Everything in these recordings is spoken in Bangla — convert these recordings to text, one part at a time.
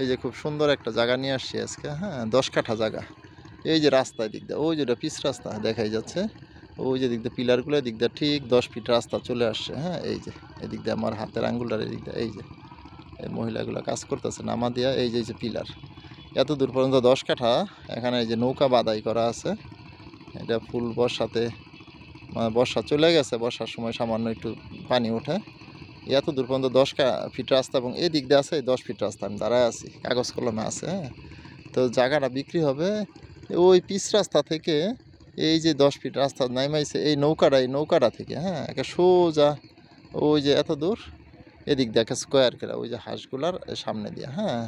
এই যে খুব সুন্দর একটা জায়গা নিয়ে আসছি আজকে, হ্যাঁ 10 কাঠা জায়গা। এই যে রাস্তায় দিক দিয়ে, ওই যেটা পিচ রাস্তা দেখাই যাচ্ছে, ওই যে দিক দিয়ে পিলারগুলো দিক দিয়ে ঠিক 10 ফিট রাস্তা চলে আসছে। হ্যাঁ এই যে এদিক দিয়ে আমার হাতের আঙ্গুলটার এদিক দিয়ে, এই যে এই মহিলাগুলো কাজ করতেছে নামা দিয়া, এই যে পিলার এত দূর পর্যন্ত 10 কাঠা। এখানে এই যে নৌকা বাদাই করা আছে, এটা ফুল বর্ষাতে মানে বর্ষা চলে গেছে, বর্ষার সময় সামান্য একটু পানি ওঠে। এত দূর পর্যন্ত 10 ফিট রাস্তা এবং এই দিক দিয়ে আছে 10 ফিট রাস্তা। আমি দাঁড়ায় আছি, কাগজ কলমে আছে। হ্যাঁ তো জায়গাটা বিক্রি হবে ওই পিচ রাস্তা থেকে। এই যে 10 ফিট রাস্তা নাইমাইছে এই নৌকাটা থেকে, হ্যাঁ একটা সোজা ওই যে এত দূর এদিক দিয়ে একটা স্কোয়ার করে ওই যে হাঁসগুলার সামনে দিয়ে, হ্যাঁ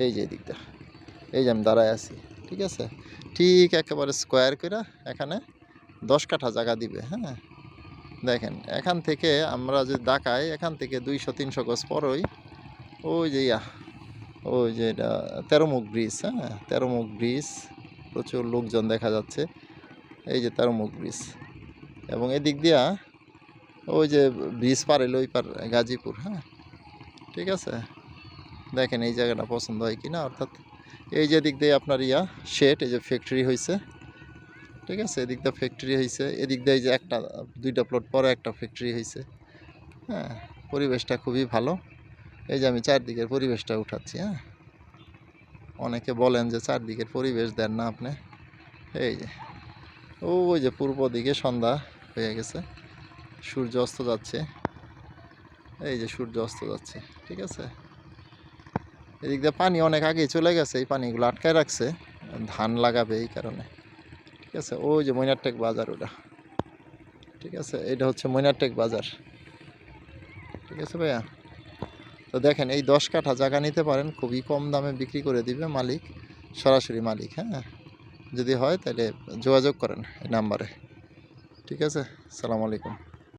এই যে এদিক দিয়ে, এই যে আমি দাঁড়ায় আছি, ঠিক আছে। ঠিক একেবারে স্কোয়ার করে এখানে 10 কাঠা জায়গা দিবে। হ্যাঁ দেখেন এখান থেকে আমরা যদি দেখাই, এখান থেকে 200-300 গজ পরই ওই যে ওই যে এটা 13 মুখ ব্রিজ। হ্যাঁ 13 মুখ ব্রিজ, প্রচুর লোকজন দেখা যাচ্ছে। এই যে 13 মুখ ব্রিজ এবং এদিক দিয়া ওই যে ব্রিজ পার এলো ওই পার গাজীপুর। হ্যাঁ ঠিক আছে, দেখেন এই জায়গাটা পছন্দ হয় কিনা। অর্থাৎ এই যে দিক দিয়ে আপনার শেড, এই যে ফ্যাক্টরি হয়েছে, ঠিক আছে। এদিক দিয়ে ফ্যাক্টরি হয়েছে, এদিক দিয়ে এই যে একটা 2টা প্লট পরে একটা ফ্যাক্টরি হয়েছে। হ্যাঁ পরিবেশটা খুবই ভালো। এই যে আমি চারদিকের পরিবেশটা উঠাচ্ছি। হ্যাঁ অনেকে বলেন যে চারদিকের পরিবেশ দেন না আপনি। এই যে ওই যে পূর্ব দিকে সন্ধ্যা হয়ে গেছে, সূর্য অস্ত যাচ্ছে। এই যে সূর্য অস্ত যাচ্ছে, ঠিক আছে। এদিক দিয়ে পানি অনেক আগেই চলে গেছে, এই পানিগুলো আটকায় রাখছে, ধান লাগাবে এই কারণে, ঠিক আছে। ওই যে মৈনারটেক বাজার ওটা, ঠিক আছে। এটা হচ্ছে মৈনারটেক বাজার, ঠিক আছে ভাইয়া। তো দেখেন এই 10 কাঠা জায়গা নিতে পারেন, খুবই কম দামে বিক্রি করে দিবে মালিক, সরাসরি মালিক। হ্যাঁ যদি হয় তাহলে যোগাযোগ করেন এই নাম্বারে, ঠিক আছে। আসসালামু আলাইকুম।